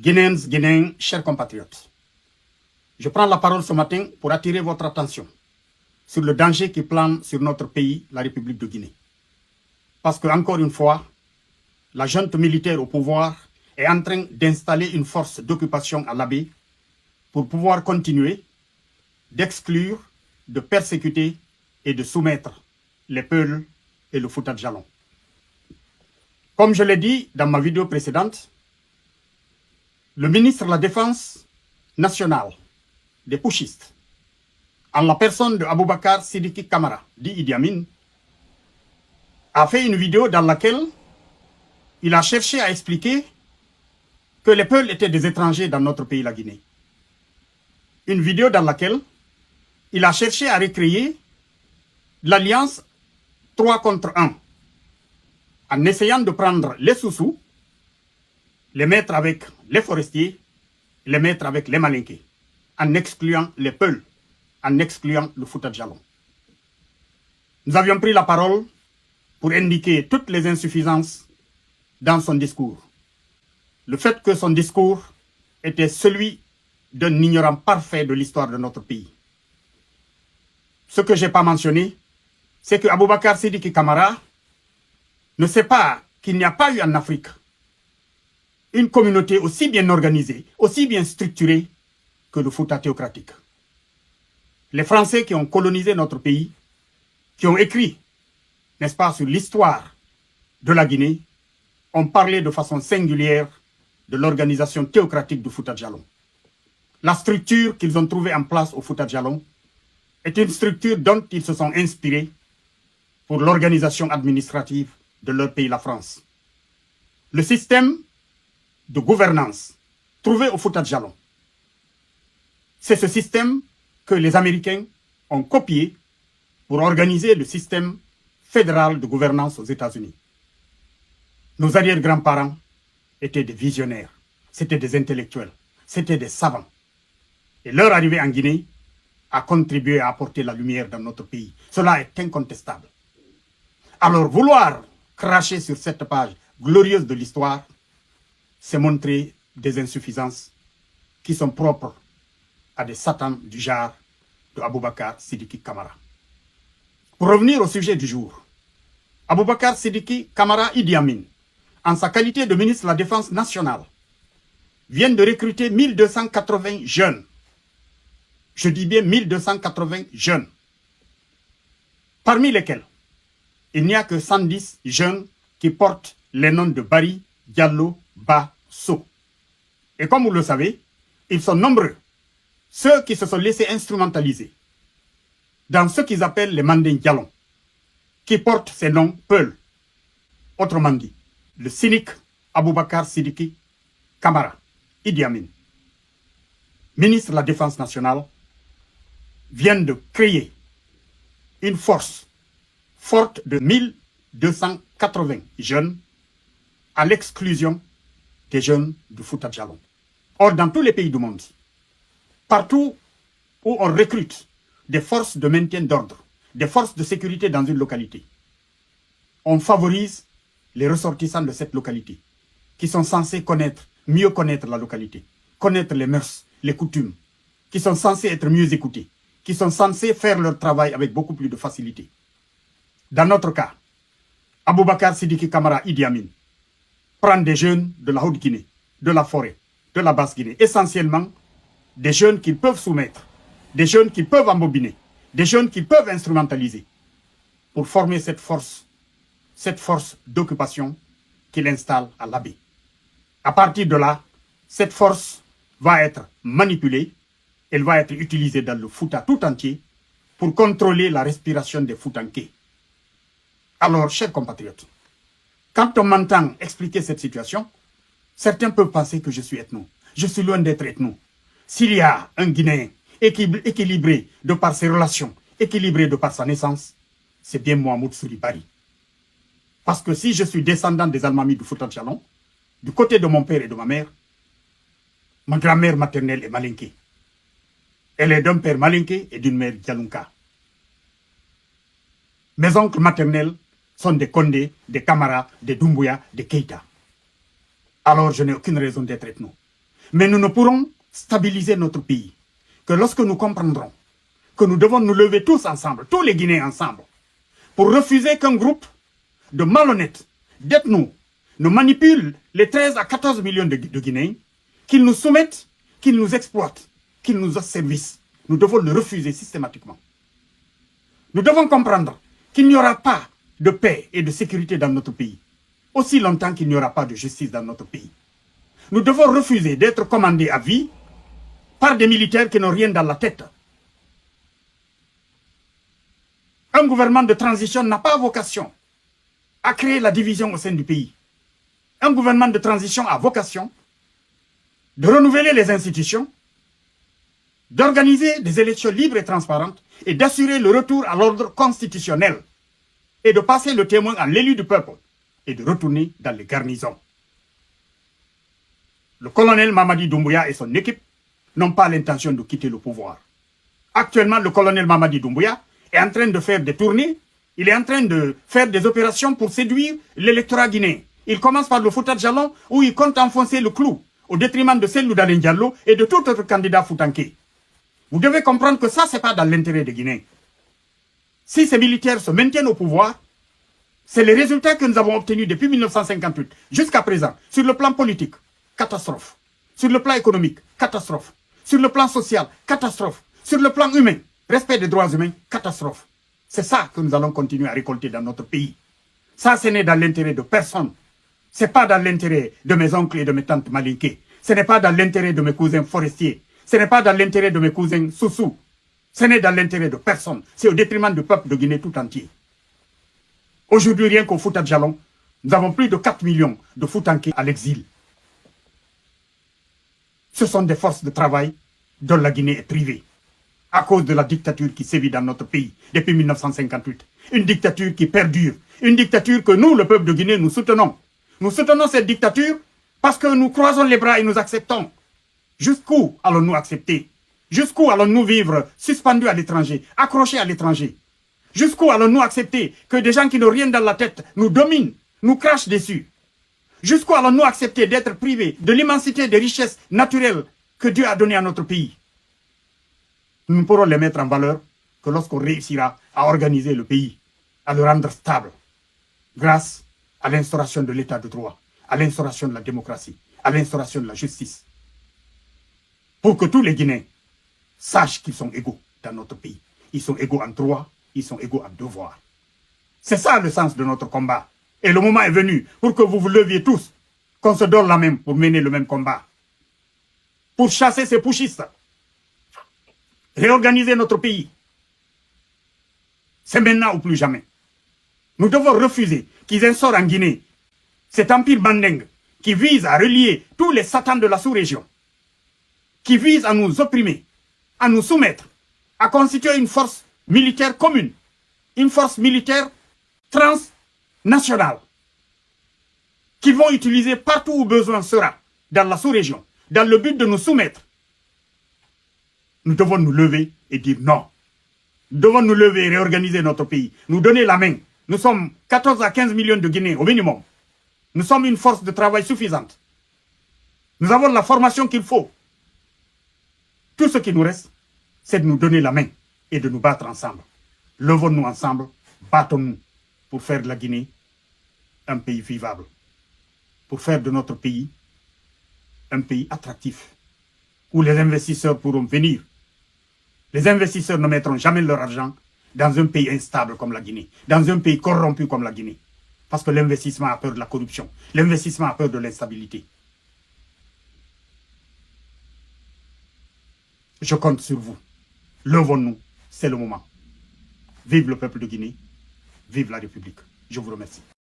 Guinéennes, Guinéens, chers compatriotes, je prends la parole ce matin pour attirer votre attention sur le danger qui plane sur notre pays, la République de Guinée. Parce que, encore une fois, la junte militaire au pouvoir est en train d'installer une force d'occupation à l'Abbé pour pouvoir continuer d'exclure, de persécuter et de soumettre les Peuls et le Fouta Djallon. Comme je l'ai dit dans ma vidéo précédente, le ministre de la Défense nationale des putschistes, en la personne de Aboubakar Sidiki Kamara, dit Idi Amin, a fait une vidéo dans laquelle il a cherché à expliquer que les Peuls étaient des étrangers dans notre pays, la Guinée. Une vidéo dans laquelle il a cherché à recréer l'alliance 3 contre 1, en essayant de prendre les Soussous, les mettre avec les forestiers, les mettre avec les Malinqués, en excluant les Peuls, en excluant le Fouta Djallon. Nous avions pris la parole pour indiquer toutes les insuffisances dans son discours. Le fait que son discours était celui d'un ignorant parfait de l'histoire de notre pays. Ce que je n'ai pas mentionné, c'est que Aboubakar Sidiki Kamara ne sait pas qu'il n'y a pas eu en Afrique une communauté aussi bien organisée, aussi bien structurée que le Fouta théocratique. Les Français qui ont colonisé notre pays, qui ont écrit, n'est-ce pas, sur l'histoire de la Guinée, ont parlé de façon singulière de l'organisation théocratique du Fouta Djallon. La structure qu'ils ont trouvée en place au Fouta Djallon est une structure dont ils se sont inspirés pour l'organisation administrative de leur pays, la France. Le système de gouvernance trouvé au Fouta Djallon, c'est ce système que les Américains ont copié pour organiser le système fédéral de gouvernance aux États-Unis. Nos arrière-grands-parents étaient des visionnaires, c'était des intellectuels, c'était des savants. Et leur arrivée en Guinée a contribué à apporter la lumière dans notre pays. Cela est incontestable. Alors vouloir cracher sur cette page glorieuse de l'histoire, c'est montrer des insuffisances qui sont propres à des satans du genre de Aboubakar Sidiki Kamara. Pour revenir au sujet du jour, Aboubakar Sidiki Kamara Idi Amin, en sa qualité de ministre de la Défense nationale, vient de recruter 1280 jeunes. Je dis bien 1280 jeunes. Parmi lesquels, il n'y a que 110 jeunes qui portent les noms de Bari, Diallo, Ba, So. Et comme vous le savez, ils sont nombreux, ceux qui se sont laissés instrumentaliser dans ce qu'ils appellent les Manding Djallon, qui portent ces noms Peuls. Autrement dit, le cynique Aboubakar Sidiki Kamara, Idi Amin, ministre de la Défense nationale, vient de créer une force forte de 1280 jeunes à l'exclusion des jeunes du Fouta Djallon. Or, dans tous les pays du monde, partout où on recrute des forces de maintien d'ordre, des forces de sécurité dans une localité, on favorise les ressortissants de cette localité, qui sont censés mieux connaître la localité, connaître les mœurs, les coutumes, qui sont censés être mieux écoutés, qui sont censés faire leur travail avec beaucoup plus de facilité. Dans notre cas, Aboubakar Sidiki Kamara Idi Amin prend des jeunes de la Haute-Guinée, de la forêt, de la Basse-Guinée, essentiellement des jeunes qu'ils peuvent soumettre, des jeunes qu'ils peuvent embobiner, des jeunes qu'ils peuvent instrumentaliser pour former cette force d'occupation qu'il installe à l'Abbé. À partir de là, cette force va être manipulée, elle va être utilisée dans le Fouta tout entier pour contrôler la respiration des Foutanké. Alors, chers compatriotes, quand on m'entend expliquer cette situation, certains peuvent penser que je suis ethno. Je suis loin d'être ethno. S'il y a un Guinéen équilibré de par ses relations, équilibré de par sa naissance, c'est bien Mohamed Souli Bari. Parce que si je suis descendant des Almamis du Fouta Djallon, du côté de mon père et de ma mère, ma grand-mère maternelle est Malinké. Elle est d'un père Malinké et d'une mère Djalounka. Mes oncles maternels sont des Kondé, des Kamara, des Doumbouya, des Keita. Alors je n'ai aucune raison d'être ethno. Mais nous ne pourrons stabiliser notre pays que lorsque nous comprendrons que nous devons nous lever tous ensemble, tous les Guinéens ensemble, pour refuser qu'un groupe de malhonnêtes, d'ethnos, nous manipule les 13 à 14 millions de Guinéens, qu'ils nous soumettent, qu'ils nous exploitent, qu'ils nous asservissent. Nous devons le refuser systématiquement. Nous devons comprendre qu'il n'y aura pas de paix et de sécurité dans notre pays, aussi longtemps qu'il n'y aura pas de justice dans notre pays. Nous devons refuser d'être commandés à vie par des militaires qui n'ont rien dans la tête. Un gouvernement de transition n'a pas vocation à créer la division au sein du pays. Un gouvernement de transition a vocation de renouveler les institutions, d'organiser des élections libres et transparentes et d'assurer le retour à l'ordre constitutionnel et de passer le témoin à l'élu du peuple et de retourner dans les garnisons. Le colonel Mamadi Doumbouya et son équipe n'ont pas l'intention de quitter le pouvoir. Actuellement, le colonel Mamadi Doumbouya est en train de faire des tournées, il est en train de faire des opérations pour séduire l'électorat guinéen. Il commence par le Fouta Djallon où il compte enfoncer le clou au détriment de Cellou Dalein Diallo et de tout autre candidat foutanké. Vous devez comprendre que ça, ce n'est pas dans l'intérêt des Guinéens. Si ces militaires se maintiennent au pouvoir, c'est les résultats que nous avons obtenus depuis 1958 jusqu'à présent, sur le plan politique, catastrophe. Sur le plan économique, catastrophe. Sur le plan social, catastrophe. Sur le plan humain, respect des droits humains, catastrophe. C'est ça que nous allons continuer à récolter dans notre pays. Ça, ce n'est dans l'intérêt de personne. Ce n'est pas dans l'intérêt de mes oncles et de mes tantes malinquées. Ce n'est pas dans l'intérêt de mes cousins forestiers. Ce n'est pas dans l'intérêt de mes cousins Soussou. Ce n'est dans l'intérêt de personne. C'est au détriment du peuple de Guinée tout entier. Aujourd'hui, rien qu'au Fouta Djallon, nous avons plus de 4 millions de Foutanké à l'exil. Ce sont des forces de travail dont la Guinée est privée à cause de la dictature qui sévit dans notre pays depuis 1958. Une dictature qui perdure. Une dictature que nous, le peuple de Guinée, nous soutenons. Nous soutenons cette dictature parce que nous croisons les bras et nous acceptons. Jusqu'où allons-nous accepter? Jusqu'où allons-nous vivre suspendus à l'étranger, accrochés à l'étranger? Jusqu'où allons-nous accepter que des gens qui n'ont rien dans la tête nous dominent, nous crachent dessus? Jusqu'où allons-nous accepter d'être privés de l'immensité des richesses naturelles que Dieu a données à notre pays? Nous ne pourrons les mettre en valeur que lorsqu'on réussira à organiser le pays, à le rendre stable, grâce à l'instauration de l'état de droit, à l'instauration de la démocratie, à l'instauration de la justice. Pour que tous les Guinéens sachent qu'ils sont égaux dans notre pays. Ils sont égaux en droit, ils sont égaux en devoir. C'est ça le sens de notre combat. Et le moment est venu pour que vous vous leviez tous, qu'on se donne la main pour mener le même combat. Pour chasser ces putschistes. Réorganiser notre pays. C'est maintenant ou plus jamais. Nous devons refuser qu'ils instaurent en Guinée cet empire mandingue qui vise à relier tous les satans de la sous-région, qui vise à nous opprimer, à nous soumettre, à constituer une force militaire commune, une force militaire transnationale, qu'ils vont utiliser partout où besoin sera, dans la sous-région, dans le but de nous soumettre. Nous devons nous lever et dire non. Nous devons nous lever et réorganiser notre pays, nous donner la main. Nous sommes 14 à 15 millions de Guinéens au minimum. Nous sommes une force de travail suffisante. Nous avons la formation qu'il faut. Tout ce qui nous reste, c'est de nous donner la main et de nous battre ensemble. Levons-nous ensemble, battons-nous pour faire de la Guinée un pays vivable. Pour faire de notre pays un pays attractif, où les investisseurs pourront venir. Les investisseurs ne mettront jamais leur argent dans un pays instable comme la Guinée, dans un pays corrompu comme la Guinée. Parce que l'investissement a peur de la corruption, l'investissement a peur de l'instabilité. Je compte sur vous. Levons-nous, c'est le moment. Vive le peuple de Guinée, vive la République. Je vous remercie.